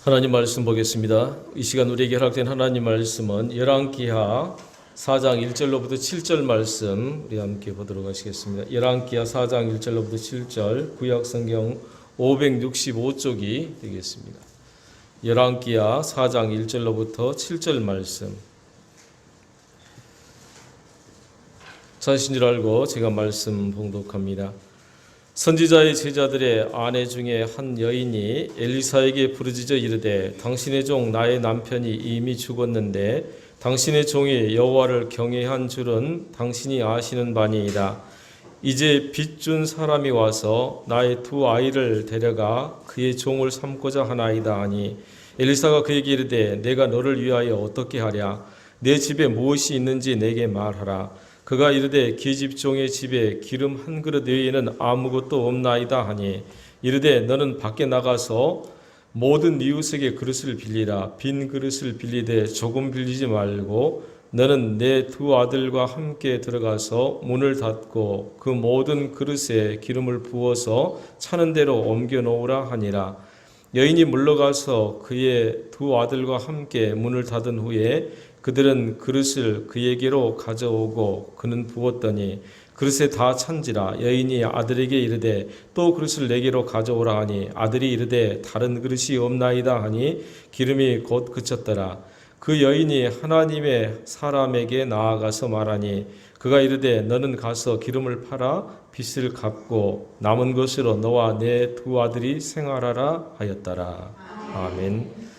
하나님 말씀 보겠습니다. 이 시간 우리에게 허락된 하나님 말씀은 열왕기하 4장 1절로부터 7절 말씀 우리 함께 보도록 하시겠습니다. 열왕기하 4장 1절로부터 7절 구약성경 565쪽이 되겠습니다. 열왕기하 4장 1절로부터 7절 말씀. 찾으신 줄 알고 제가 말씀 봉독합니다. 선지자의 제자들의 아내 중에 한 여인이 엘리사에게 부르짖어 이르되 당신의 종 나의 남편이 이미 죽었는데 당신의 종이 여호와를 경외한 줄은 당신이 아시는 바니이다. 이제 빚 준 사람이 와서 나의 두 아이를 데려가 그의 종을 삼고자 하나이다 하니 엘리사가 그에게 이르되 내가 너를 위하여 어떻게 하랴? 내 집에 무엇이 있는지 내게 말하라. 그가 이르되 기집종의 집에 기름 한 그릇 외에는 아무것도 없나이다 하니 이르되 너는 밖에 나가서 모든 이웃에게 그릇을 빌리라. 빈 그릇을 빌리되 조금 빌리지 말고 너는 내 두 아들과 함께 들어가서 문을 닫고 그 모든 그릇에 기름을 부어서 차는 대로 옮겨 놓으라 하니라. 여인이 물러가서 그의 두 아들과 함께 문을 닫은 후에 그들은 그릇을 그에게로 가져오고 그는 부었더니 그릇에 다 찬지라. 여인이 아들에게 이르되 또 그릇을 내게로 가져오라 하니 아들이 이르되 다른 그릇이 없나이다 하니 기름이 곧 그쳤더라. 그 여인이 하나님의 사람에게 나아가서 말하니 그가 이르되 너는 가서 기름을 팔아 빚을 갚고 남은 것으로 너와 내 두 아들이 생활하라 하였더라. 아멘.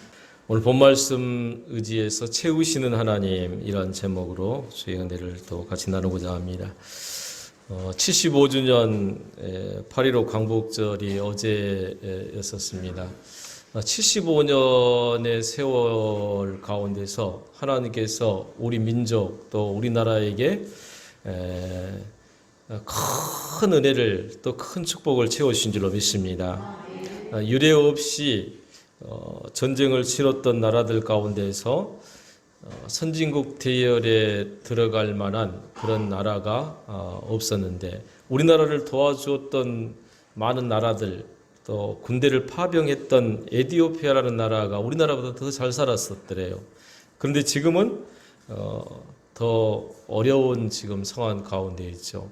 오늘 본 말씀 의지해서 채우시는 하나님, 이런 제목으로 주의 은혜를 또 같이 나누고자 합니다. 75주년 8.15 광복절이 어제였었습니다. 75년의 세월 가운데서 하나님께서 우리 민족 또 우리나라에게 큰 은혜를 또 큰 축복을 채워주신 줄로 믿습니다. 유례 없이 전쟁을 치렀던 나라들 가운데서 선진국 대열에 들어갈 만한 그런 나라가 없었는데 우리나라를 도와주었던 많은 나라들 또 군대를 파병했던 에티오피아라는 나라가 우리나라보다 더 잘 살았었더래요. 그런데 지금은 더 어려운 지금 상황 가운데 있죠.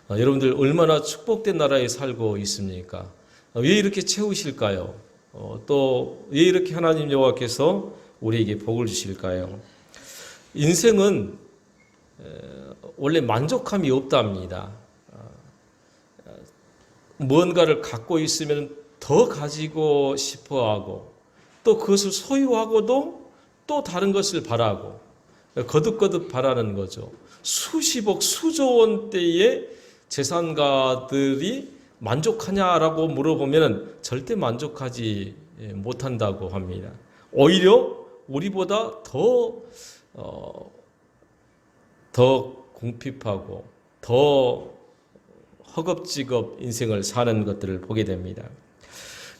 여러분들 얼마나 축복된 나라에 살고 있습니까? 왜 이렇게 채우실까요? 또 왜 이렇게 하나님 여호와께서 우리에게 복을 주실까요? 인생은 원래 만족함이 없답니다. 무언가를 갖고 있으면 더 가지고 싶어하고 또 그것을 소유하고도 또 다른 것을 바라고 거듭거듭 바라는 거죠. 수십억 수조 원대의 재산가들이 만족하냐라고 물어보면 절대 만족하지 못한다고 합니다. 오히려 우리보다 더 궁핍하고 더 허겁지겁 인생을 사는 것들을 보게 됩니다.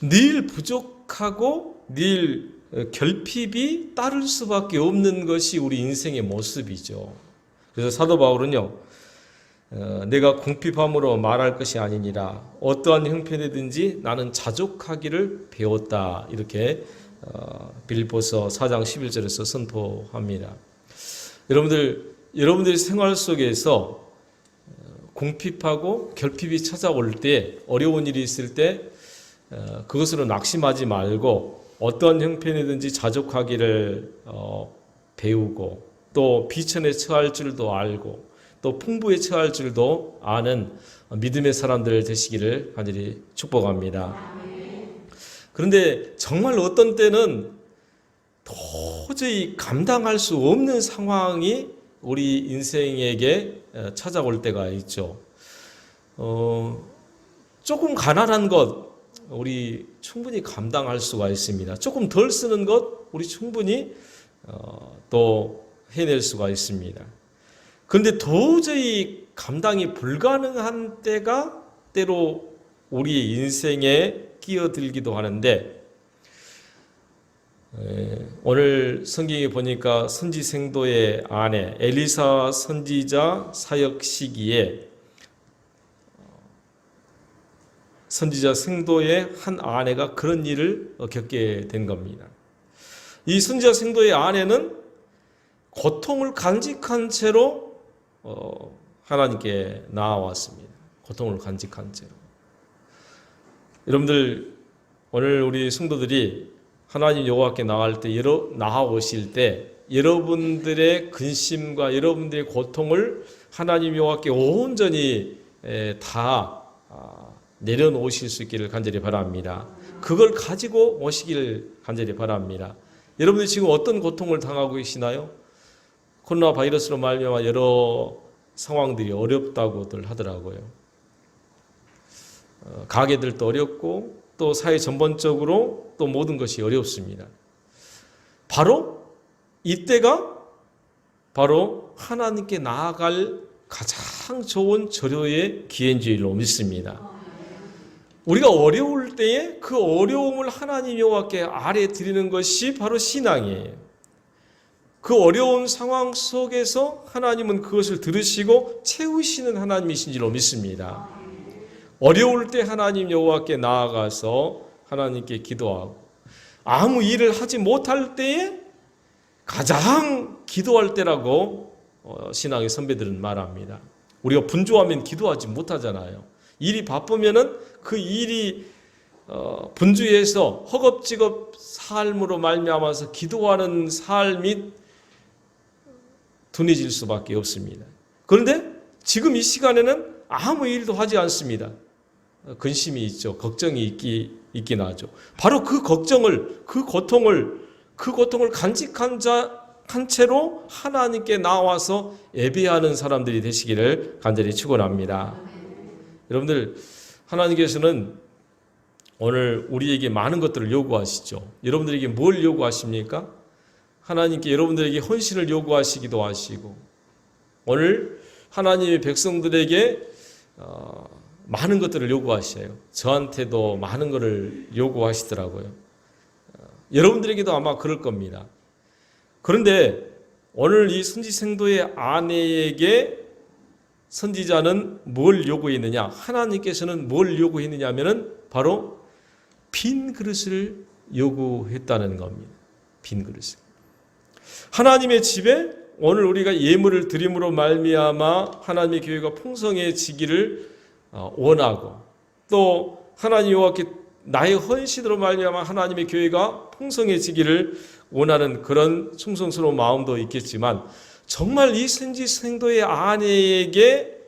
늘 부족하고 늘 결핍이 따를 수밖에 없는 것이 우리 인생의 모습이죠. 그래서 사도 바울은요, 내가 궁핍함으로 말할 것이 아니니라 어떠한 형편이든지 나는 자족하기를 배웠다, 이렇게 빌립보서 4장 11절에서 선포합니다. 여러분들의 생활 속에서 궁핍하고 결핍이 찾아올 때, 어려운 일이 있을 때 그것으로 낙심하지 말고 어떤 형편이든지 자족하기를 배우고 또 비천에 처할 줄도 알고 또 풍부에 처할 줄도 아는 믿음의 사람들 되시기를 간절히 축복합니다. 그런데 정말 어떤 때는 도저히 감당할 수 없는 상황이 우리 인생에게 찾아올 때가 있죠. 조금 가난한 것 우리 충분히 감당할 수가 있습니다. 조금 덜 쓰는 것 우리 충분히 또 해낼 수가 있습니다. 그런데 도저히 감당이 불가능한 때가 때로 우리 인생에 끼어들기도 하는데, 오늘 성경에 보니까 선지생도의 아내 엘리사 선지자 사역 시기에 선지자 생도의 한 아내가 그런 일을 겪게 된 겁니다. 이 선지자 생도의 아내는 고통을 간직한 채로 하나님께 나아왔습니다. 고통을 간직한 채로. 여러분들, 오늘 우리 성도들이 하나님 여호와께 나아오실 때 여러분들의 근심과 여러분들의 고통을 하나님 여호와께 온전히 다 내려놓으실 수 있기를 간절히 바랍니다. 그걸 가지고 오시길 간절히 바랍니다. 여러분들이 지금 어떤 고통을 당하고 계시나요? 코로나 바이러스로 말미암아 여러 상황들이 어렵다고들 하더라고요. 가게들도 어렵고 또 사회 전반적으로 또 모든 것이 어렵습니다. 바로 이때가 바로 하나님께 나아갈 가장 좋은 절호의 기회인 줄로 믿습니다. 우리가 어려울 때에 그 어려움을 하나님 여호와께 아뢰 드리는 것이 바로 신앙이에요. 그 어려운 상황 속에서 하나님은 그것을 들으시고 채우시는 하나님이신 줄로 믿습니다. 어려울 때 하나님 여호와께 나아가서 하나님께 기도하고 아무 일을 하지 못할 때에 가장 기도할 때라고 신앙의 선배들은 말합니다. 우리가 분주하면 기도하지 못하잖아요. 일이 바쁘면은 그 일이 분주해서 허겁지겁 삶으로 말미암아서 기도하는 삶이 둔해질 수밖에 없습니다. 그런데 지금 이 시간에는 아무 일도 하지 않습니다. 근심이 있죠. 걱정이 있긴 하죠. 바로 그 걱정을, 그 고통을 간직한 채로 하나님께 나와서 예배하는 사람들이 되시기를 간절히 축원합니다. 여러분들, 하나님께서는 오늘 우리에게 많은 것들을 요구하시죠. 여러분들에게 뭘 요구하십니까? 하나님께 여러분들에게 헌신을 요구하시기도 하시고, 오늘 하나님의 백성들에게 많은 것들을 요구하셔요. 저한테도 많은 것을 요구하시더라고요. 여러분들에게도 아마 그럴 겁니다. 그런데 오늘 이 선지생도의 아내에게 선지자는 뭘 요구했느냐? 하나님께서는 뭘 요구했느냐 하면은 바로 빈 그릇을 요구했다는 겁니다. 빈 그릇을. 하나님의 집에 오늘 우리가 예물을 드림으로 말미암아 하나님의 교회가 풍성해지기를 원하고, 또 하나님 여호와께 나의 헌신으로 말미암아 하나님의 교회가 풍성해지기를 원하는 그런 충성스러운 마음도 있겠지만, 정말 이 선지생도의 아내에게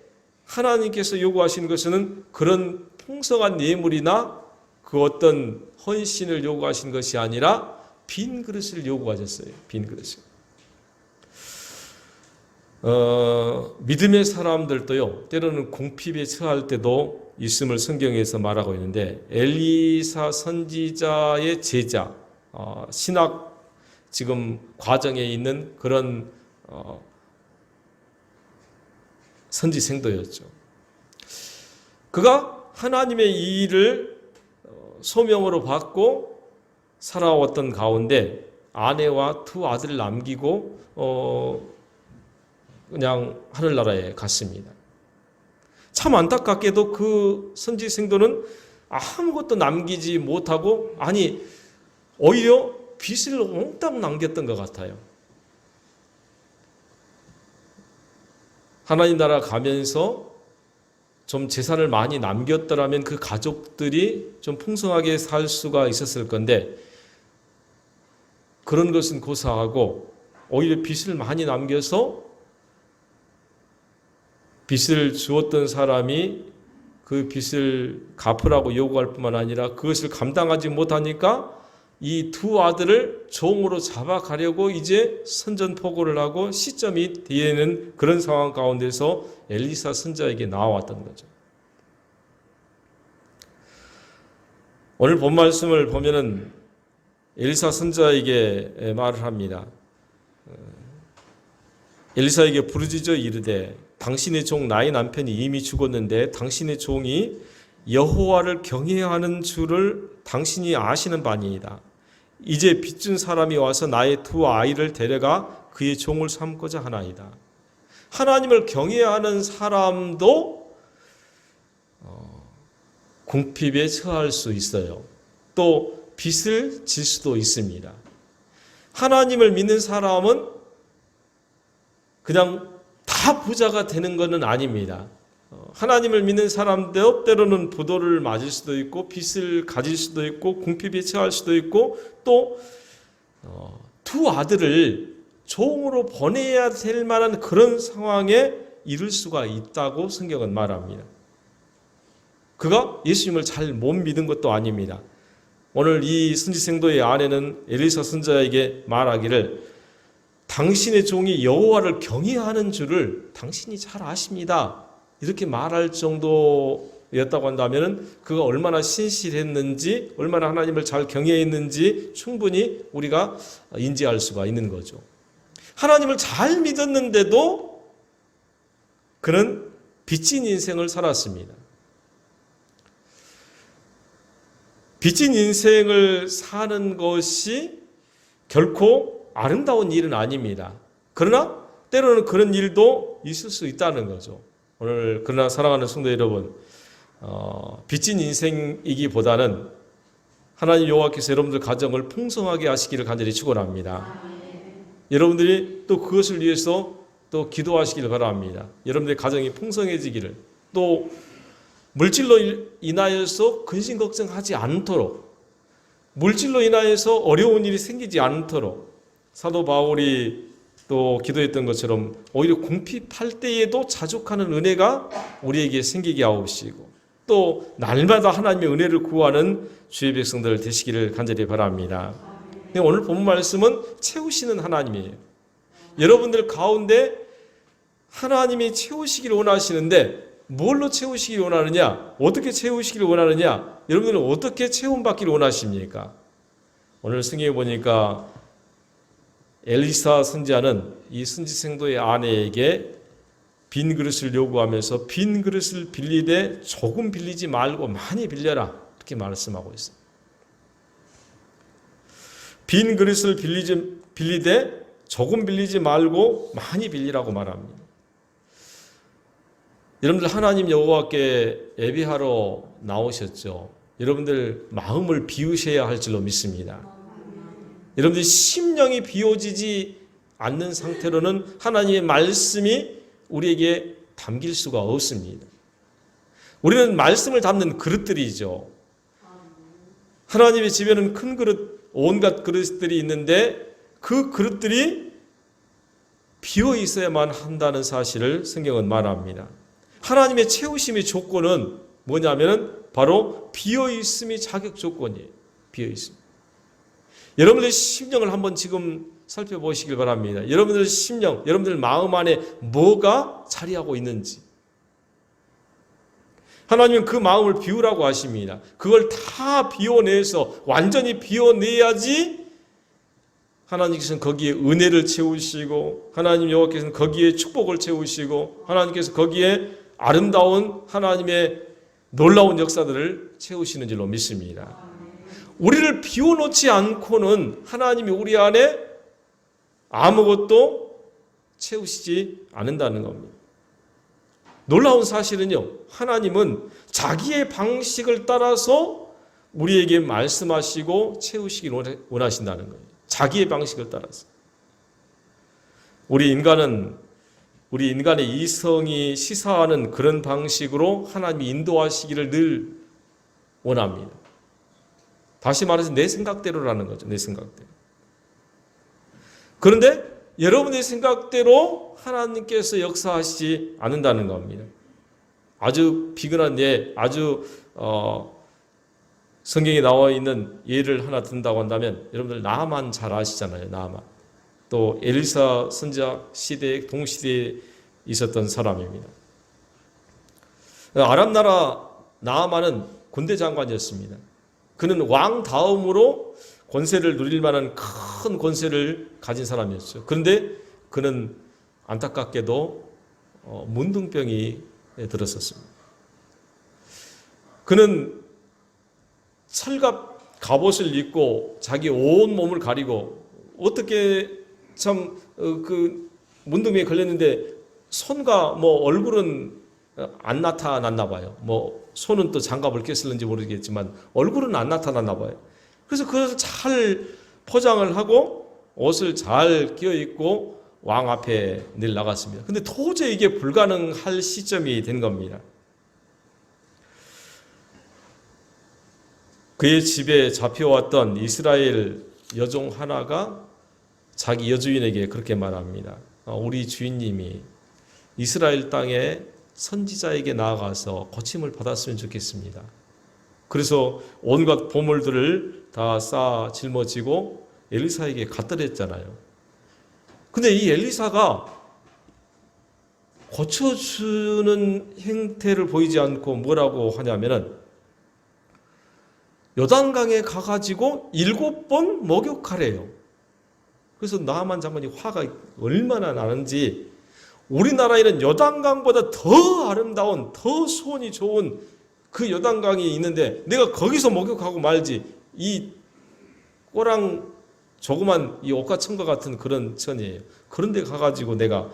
하나님께서 요구하시는 것은 그런 풍성한 예물이나 그 어떤 헌신을 요구하신 것이 아니라 빈 그릇을 요구하셨어요. 빈 그릇을. 믿음의 사람들도요, 때로는 궁핍에 처할 때도 있음을 성경에서 말하고 있는데, 엘리사 선지자의 제자, 신학 지금 과정에 있는 그런 선지생도였죠. 그가 하나님의 이 일을 소명으로 받고 살아왔던 가운데 아내와 두 아들을 남기고 그냥 하늘나라에 갔습니다. 참 안타깝게도 그 선지생도는 아무것도 남기지 못하고, 아니 오히려 빚을 몽땅 남겼던 것 같아요. 하나님 나라 가면서 좀 재산을 많이 남겼더라면 그 가족들이 좀 풍성하게 살 수가 있었을 건데, 그런 것은 고사하고 오히려 빚을 많이 남겨서 빚을 주었던 사람이 그 빚을 갚으라고 요구할 뿐만 아니라 그것을 감당하지 못하니까 이 두 아들을 종으로 잡아가려고 이제 선전포고를 하고 시점이 되는 그런 상황 가운데서 엘리사 선지자에게 나와왔던 거죠. 오늘 본 말씀을 보면은 엘리사 선지자에게 말을 합니다. 엘리사에게 부르짖어 이르되 당신의 종 나의 남편이 이미 죽었는데 당신의 종이 여호와를 경외하는 줄을 당신이 아시는 바니이다. 이제 빚준 사람이 와서 나의 두 아이를 데려가 그의 종을 삼고자 하나이다. 하나님을 경외하는 사람도 궁핍에 처할 수 있어요. 또 빚을 질 수도 있습니다. 하나님을 믿는 사람은 그냥 다 부자가 되는 것은 아닙니다. 하나님을 믿는 사람도 때로는 부도를 맞을 수도 있고 빚을 가질 수도 있고 궁핍에 처할 수도 있고 또 두 아들을 종으로 보내야 될 만한 그런 상황에 이를 수가 있다고 성경은 말합니다. 그가 예수님을 잘 못 믿은 것도 아닙니다. 오늘 이 선지생도의 아내는 엘리사 선지자에게 말하기를 당신의 종이 여호와를 경외하는 줄을 당신이 잘 아십니다. 이렇게 말할 정도였다고 한다면 그가 얼마나 신실했는지 얼마나 하나님을 잘 경외했는지 충분히 우리가 인지할 수가 있는 거죠. 하나님을 잘 믿었는데도 그는 빚진 인생을 살았습니다. 빚진 인생을 사는 것이 결코 아름다운 일은 아닙니다. 그러나 때로는 그런 일도 있을 수 있다는 거죠. 오늘 그러나 사랑하는 성도 여러분, 빚진 인생이기보다는 하나님 여호와께서 여러분들 가정을 풍성하게 하시기를 간절히 축원합니다. 여러분들이 또 그것을 위해서 또 기도하시기를 바랍니다. 여러분들의 가정이 풍성해지기를, 또 물질로 인하여서 근심 걱정하지 않도록, 물질로 인하여서 어려운 일이 생기지 않도록 사도 바울이 또 기도했던 것처럼 오히려 궁핍할 때에도 자족하는 은혜가 우리에게 생기게 하옵시고 또 날마다 하나님의 은혜를 구하는 주의 백성들 되시기를 간절히 바랍니다. 오늘 본 말씀은 채우시는 하나님이에요. 여러분들 가운데 하나님이 채우시기를 원하시는데 뭘로 채우시기를 원하느냐? 어떻게 채우시기를 원하느냐? 여러분들은 어떻게 채움받기를 원하십니까? 오늘 성경에 보니까 엘리사 선지자는 이 선지생도의 아내에게 빈 그릇을 요구하면서 빈 그릇을 빌리되 조금 빌리지 말고 많이 빌려라, 이렇게 말씀하고 있어요. 빈 그릇을 빌리되 조금 빌리지 말고 많이 빌리라고 말합니다. 여러분들 하나님 여호와께 예배하러 나오셨죠. 여러분들 마음을 비우셔야 할 줄로 믿습니다. 여러분들 심령이 비워지지 않는 상태로는 하나님의 말씀이 우리에게 담길 수가 없습니다. 우리는 말씀을 담는 그릇들이죠. 하나님의 집에는 큰 그릇, 온갖 그릇들이 있는데 그 그릇들이 비어 있어야만 한다는 사실을 성경은 말합니다. 하나님의 채우심의 조건은 뭐냐면 바로 비어 있음이 자격 조건이에요. 비어 있음. 여러분들의 심령을 한번 지금 살펴보시길 바랍니다. 여러분들의 심령, 여러분들 마음 안에 뭐가 자리하고 있는지. 하나님은 그 마음을 비우라고 하십니다. 그걸 다 비워내서 완전히 비워내야지 하나님께서는 거기에 은혜를 채우시고 하나님 여호와께서는 거기에 축복을 채우시고 하나님께서 거기에 아름다운 하나님의 놀라운 역사들을 채우시는 줄로 믿습니다. 우리를 비워놓지 않고는 하나님이 우리 안에 아무것도 채우시지 않는다는 겁니다. 놀라운 사실은요, 하나님은 자기의 방식을 따라서 우리에게 말씀하시고 채우시길 원하신다는 거예요. 자기의 방식을 따라서. 우리 인간의 이성이 시사하는 그런 방식으로 하나님이 인도하시기를 늘 원합니다. 다시 말해서 내 생각대로라는 거죠. 내 생각대로. 그런데 여러분의 생각대로 하나님께서 역사하시지 않는다는 겁니다. 아주 비근한 예, 아주 성경에 나와 있는 예를 하나 든다고 한다면 여러분들 나만 잘 아시잖아요. 나만. 또 엘리사 선지자 시대 동시대에 있었던 사람입니다. 아람 나라 나아만은 군대 장관이었습니다. 그는 왕 다음으로 권세를 누릴 만한 큰 권세를 가진 사람이었죠. 그런데 그는 안타깝게도 문둥병이 들었었습니다. 그는 철갑 갑옷을 입고 자기 온 몸을 가리고 어떻게 참 그 문둥병에 걸렸는데 손과 뭐 얼굴은 안 나타났나 봐요. 뭐 손은 또 장갑을 꼈을는지 모르겠지만 얼굴은 안 나타났나 봐요. 그래서 그것을 잘 포장을 하고 옷을 잘 끼워 입고 왕 앞에 늘 나갔습니다. 근데 도저히 이게 불가능할 시점이 된 겁니다. 그의 집에 잡혀왔던 이스라엘 여종 하나가 자기 여주인에게 그렇게 말합니다. 우리 주인님이 이스라엘 땅에 선지자에게 나아가서 고침을 받았으면 좋겠습니다. 그래서 온갖 보물들을 다 쌓아 짊어지고 엘리사에게 갖다 댔잖아요. 근데 이 엘리사가 고쳐주는 행태를 보이지 않고 뭐라고 하냐면은 요단강에 가가지고 7번 목욕하래요. 그래서 나만 장관이 화가 얼마나 나는지, 우리나라에는 요단강보다 더 아름다운, 더 수온이 좋은 그 요단강이 있는데 내가 거기서 목욕하고 말지, 이 꼬랑 조그만 이 옥가천과 같은 그런 천이에요. 그런데 가가지고 내가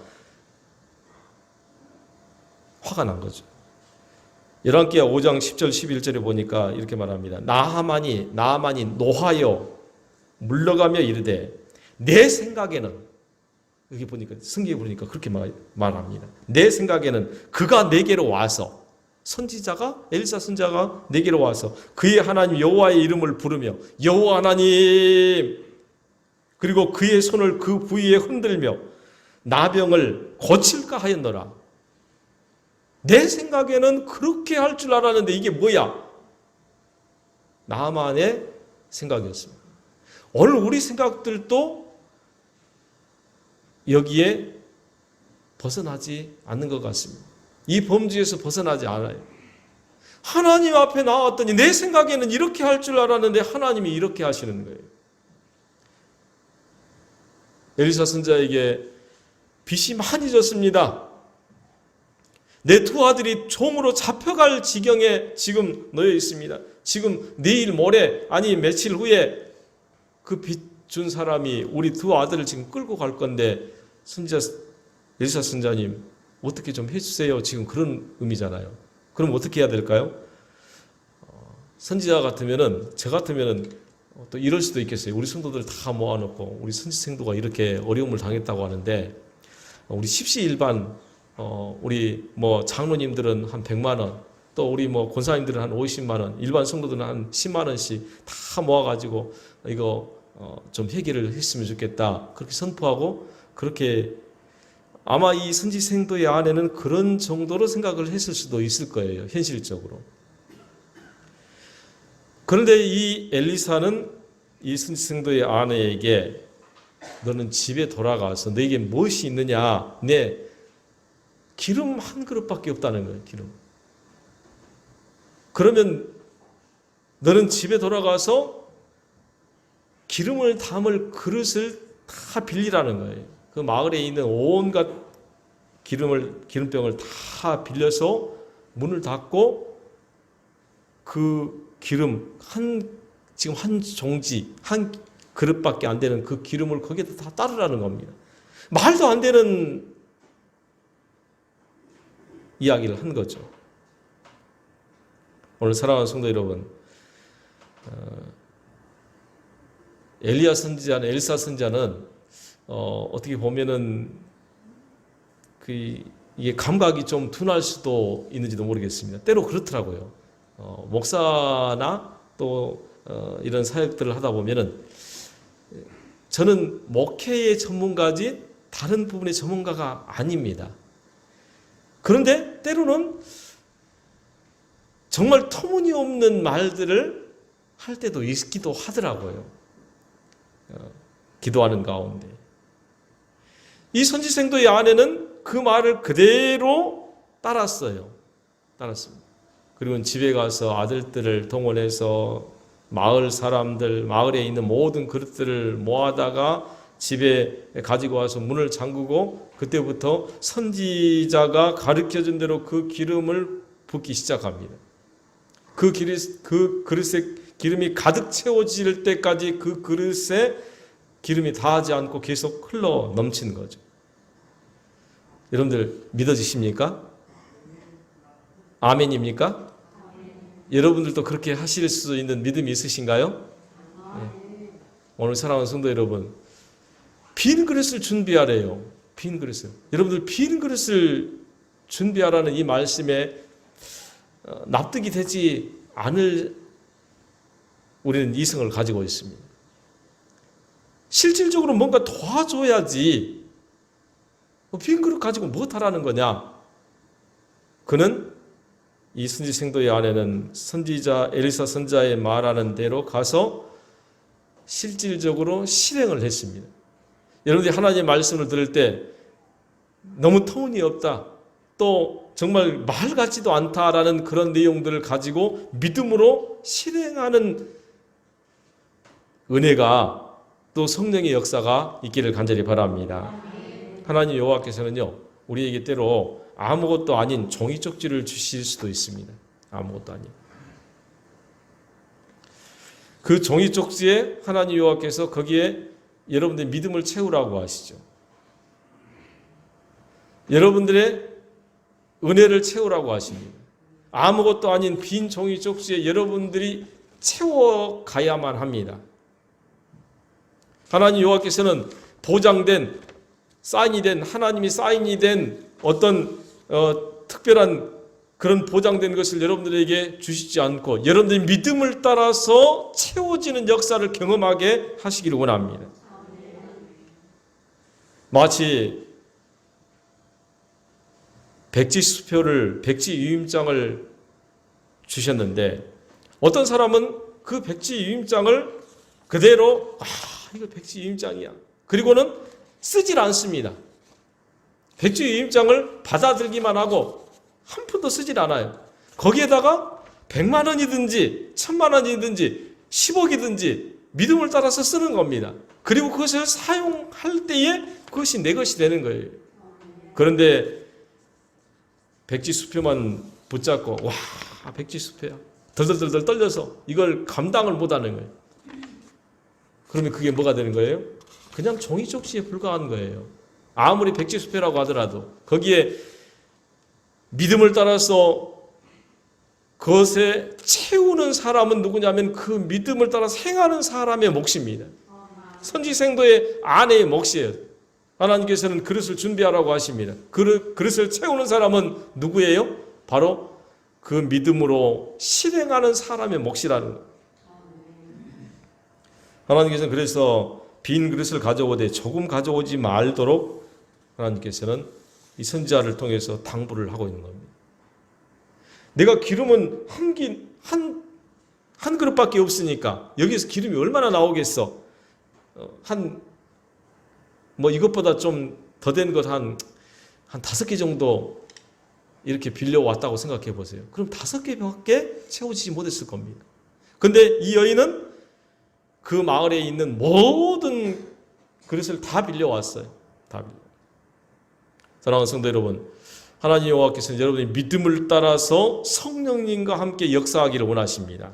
화가 난 거죠. 열왕기하 5장 10절 11절에 보니까 이렇게 말합니다. 나하만이 노하여 물러가며 이르되 내 생각에는, 여기 보니까 성경에 보니까 그렇게 말합니다. 내 생각에는 그가 내게로 와서, 선지자가, 엘리사 선지자가 내게로 와서 그의 하나님 여호와의 이름을 부르며 여호와 하나님, 그리고 그의 손을 그 부위에 흔들며 나병을 고칠까 하였노라. 내 생각에는 그렇게 할 줄 알았는데 이게 뭐야? 나만의 생각이었습니다. 오늘 우리 생각들도 여기에 벗어나지 않는 것 같습니다. 이 범주에서 벗어나지 않아요. 하나님 앞에 나왔더니 내 생각에는 이렇게 할 줄 알았는데 하나님이 이렇게 하시는 거예요. 엘리사 선지자에게 빚이 많이 졌습니다. 내 두 아들이 종으로 잡혀갈 지경에 지금 놓여 있습니다. 지금 내일 모레 아니 며칠 후에 그 빚 준 사람이 우리 두 아들을 지금 끌고 갈 건데 엘리사 선지자님 어떻게 좀 해주세요. 지금 그런 의미잖아요. 그럼 어떻게 해야 될까요? 선지자 같으면은, 저 같으면은 또 이럴 수도 있겠어요. 우리 성도들 다 모아놓고 우리 선지생도가 이렇게 어려움을 당했다고 하는데 우리 십시일반 우리 뭐 장로님들은 한 100만 원, 또 우리 뭐 권사님들은 한 50만 원, 일반 성도들은 한 10만 원씩 다 모아가지고 이거 좀 해결을 했으면 좋겠다. 그렇게 선포하고, 그렇게 아마 이 선지생도의 안에는 그런 정도로 생각을 했을 수도 있을 거예요. 현실적으로. 그런데 이 엘리사는 이 선지생도의 아내에게 너는 집에 돌아가서 너에게 무엇이 있느냐? 내 기름 한 그릇밖에 없다는 거예요. 기름. 그러면 너는 집에 돌아가서 기름을 담을 그릇을 다 빌리라는 거예요. 그 마을에 있는 온갖 기름병을 다 빌려서 문을 닫고 그 기름 지금 한 종지, 한 그릇밖에 안 되는 그 기름을 거기에다 다 따르라는 겁니다. 말도 안 되는 이야기를 한 거죠. 오늘 사랑하는 성도 여러분, 엘리야 선지자는, 엘리사 선지자는 어떻게 보면은 이게 감각이 좀 둔할 수도 있는지도 모르겠습니다. 때로 그렇더라고요. 목사나 또 이런 사역들을 하다 보면은 저는 목회의 전문가지 다른 부분의 전문가가 아닙니다. 그런데 때로는 정말 터무니없는 말들을 할 때도 있기도 하더라고요. 기도하는 가운데. 이 선지생도의 아내는 그 말을 그대로 따랐습니다. 그리고 집에 가서 아들들을 동원해서 마을 사람들, 마을에 있는 모든 그릇들을 모아다가 집에 가지고 와서 문을 잠그고 그때부터 선지자가 가르쳐준 대로 그 기름을 붓기 시작합니다. 그 그릇에 기름이 가득 채워질 때까지 그 그릇에 기름이 닿지 않고 계속 흘러 넘치는 거죠. 여러분들 믿어지십니까? 아멘입니까? 여러분들도 그렇게 하실 수 있는 믿음이 있으신가요? 네. 오늘 사랑하는 성도 여러분, 빈 그릇을 준비하래요. 빈 그릇을. 여러분들 빈 그릇을 준비하라는 이 말씀에 납득이 되지 않을 우리는 이성을 가지고 있습니다. 실질적으로 뭔가 도와줘야지 빈 그릇 가지고 무엇하라는 거냐? 그는 이 선지 생도의 아내는 선지자 엘리사 선지자의 말하는 대로 가서 실질적으로 실행을 했습니다. 여러분들이 하나님의 말씀을 들을 때 너무 터무니없다, 또 정말 말 같지도 않다라는 그런 내용들을 가지고 믿음으로 실행하는 은혜가, 또 성령의 역사가 있기를 간절히 바랍니다. 하나님 여호와께서는요, 우리에게 때로 아무것도 아닌 종이 쪽지를 주실 수도 있습니다. 아무것도 아닌 그 종이 쪽지에 하나님 여호와께서 거기에 여러분들의 믿음을 채우라고 하시죠. 여러분들의 은혜를 채우라고 하십니다. 아무것도 아닌 빈 종이 쪽지에 여러분들이 채워가야만 합니다. 하나님 여호와께서는 보장된, 사인이 된, 하나님이 사인이 된 어떤 특별한 그런 보장된 것을 여러분들에게 주시지 않고 여러분들의 믿음을 따라서 채워지는 역사를 경험하게 하시기를 원합니다. 마치 백지수표를, 백지유임장을 주셨는데 어떤 사람은 그 백지유임장을 그대로 이거 백지유임장이야, 그리고는 쓰질 않습니다. 백지유임장을 받아들기만 하고 한 푼도 쓰질 않아요. 거기에다가 100만 원이든지 1000만 원이든지 10억이든지 믿음을 따라서 쓰는 겁니다. 그리고 그것을 사용할 때에 그것이 내 것이 되는 거예요. 그런데 백지수표만 붙잡고 백지수표야, 덜덜덜 떨려서 이걸 감당을 못하는 거예요. 그러면 그게 뭐가 되는 거예요? 그냥 종이 쪽지에 불과한 거예요. 아무리 백지수표라고 하더라도 거기에 믿음을 따라서 그것에 채우는 사람은 누구냐면 그 믿음을 따라서 행하는 사람의 몫입니다. 선지생도의 아내의 몫이에요. 하나님께서는 그릇을 준비하라고 하십니다. 그릇을 채우는 사람은 누구예요? 바로 그 믿음으로 실행하는 사람의 몫이라는 거예요. 하나님께서는 그래서 빈 그릇을 가져오되 조금 가져오지 말도록 하나님께서는 이 선지자를 통해서 당부를 하고 있는 겁니다. 내가 기름은 한 그릇밖에 없으니까 여기서 기름이 얼마나 나오겠어? 이것보다 좀 더 된 것 한 5개 정도 이렇게 빌려왔다고 생각해 보세요. 그럼 5개밖에 채워지지 못했을 겁니다. 근데 이 여인은 그 마을에 있는 모든 그릇을 다 빌려왔어요. 다 빌려. 사랑하는 성도 여러분, 하나님 여호와께서는 여러분의 믿음을 따라서 성령님과 함께 역사하기를 원하십니다.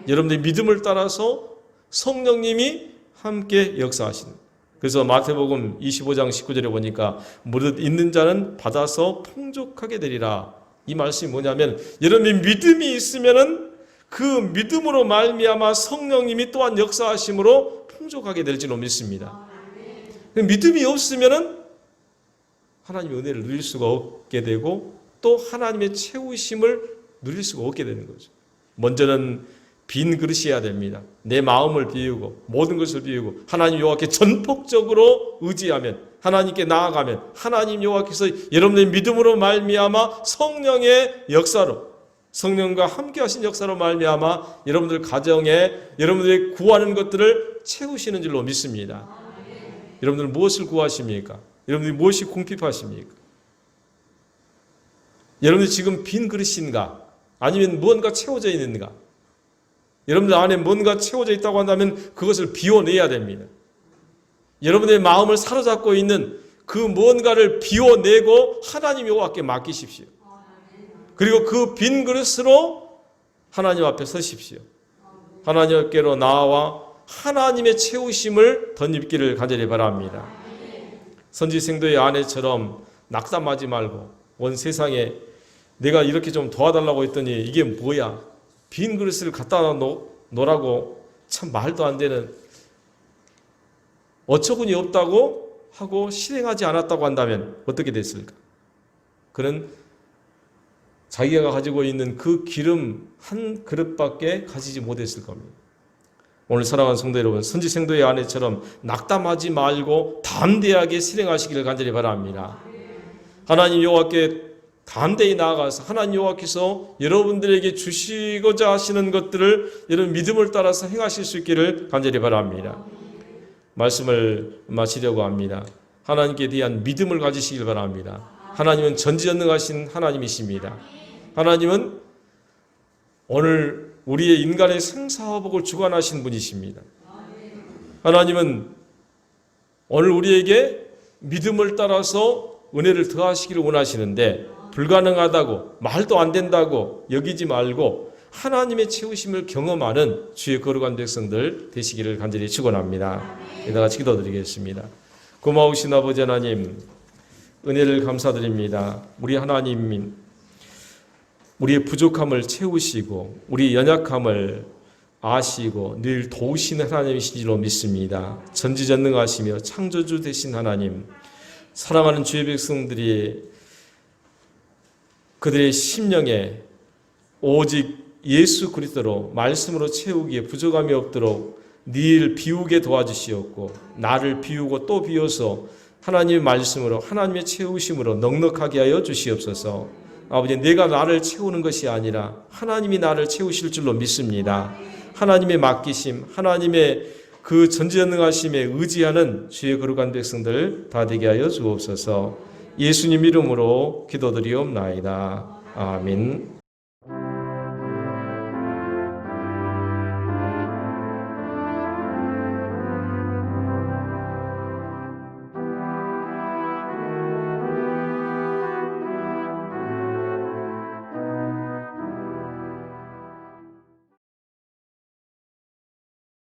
여러분의 믿음을 따라서 성령님이 함께 역사하시는. 그래서 마태복음 25장 19절에 보니까 무릇 있는 자는 받아서 풍족하게 되리라. 이 말씀이 뭐냐면 여러분의 믿음이 있으면은 그 믿음으로 말미암아 성령님이 또한 역사하심으로 풍족하게 될 줄로 믿습니다. 믿음이 없으면은 하나님의 은혜를 누릴 수가 없게 되고 또 하나님의 채우심을 누릴 수가 없게 되는 거죠. 먼저는 빈 그릇이어야 됩니다. 내 마음을 비우고 모든 것을 비우고 하나님 여호와께 전폭적으로 의지하면, 하나님께 나아가면 하나님 여호와께서 여러분의 믿음으로 말미암아 성령의 역사로, 성령과 함께 하신 역사로 말미암아 여러분들 가정에 여러분들이 구하는 것들을 채우시는 줄로 믿습니다. 여러분들은 무엇을 구하십니까? 여러분들이 무엇이 궁핍하십니까? 여러분들이 지금 빈 그릇인가? 아니면 무언가 채워져 있는가? 여러분들 안에 뭔가 채워져 있다고 한다면 그것을 비워내야 됩니다. 여러분의 마음을 사로잡고 있는 그 무언가를 비워내고 하나님 여호와께 맡기십시오. 그리고 그 빈 그릇으로 하나님 앞에 서십시오. 하나님께로 나와 하나님의 채우심을 덧입기를 간절히 바랍니다. 선지생도의 아내처럼 낙담하지 말고 온 세상에 내가 이렇게 좀 도와달라고 했더니 이게 뭐야? 빈 그릇을 갖다 놓으라고 참 말도 안 되는 어처구니 없다고 하고 실행하지 않았다고 한다면 어떻게 됐을까? 그는 자기가 가지고 있는 그 기름 한 그릇밖에 가지지 못했을 겁니다. 오늘 사랑하는 성도 여러분, 선지생도의 아내처럼 낙담하지 말고 담대하게 실행하시기를 간절히 바랍니다. 하나님 여호와께 담대히 나아가서 하나님 여호와께서 여러분들에게 주시고자 하시는 것들을 여러분 믿음을 따라서 행하실 수 있기를 간절히 바랍니다. 말씀을 마치려고 합니다. 하나님께 대한 믿음을 가지시길 바랍니다. 하나님은 전지전능하신 하나님이십니다. 하나님은 오늘 우리의 인간의 생사화복을 주관하신 분이십니다. 하나님은 오늘 우리에게 믿음을 따라서 은혜를 더하시기를 원하시는데 불가능하다고 말도 안 된다고 여기지 말고 하나님의 채우심을 경험하는 주의 거룩한 백성들 되시기를 간절히 축원합니다. 다 같이 기도드리겠습니다. 고마우신 아버지 하나님, 은혜를 감사드립니다. 우리 하나님, 우리의 부족함을 채우시고 우리 연약함을 아시고 늘 도우시는 하나님이신 줄로 믿습니다. 전지전능하시며 창조주 되신 하나님, 사랑하는 주의 백성들이 그들의 심령에 오직 예수 그리스도로 말씀으로 채우기에 부족함이 없도록 늘 비우게 도와주시옵고 나를 비우고 또 비워서 하나님의 말씀으로 하나님의 채우심으로 넉넉하게 하여 주시옵소서. 아버지, 내가 나를 채우는 것이 아니라 하나님이 나를 채우실 줄로 믿습니다. 하나님의 맡기심, 하나님의 그 전지전능하심에 의지하는 주의 거룩한 백성들 다 되게 하여 주옵소서. 예수님 이름으로 기도드리옵나이다. 아멘.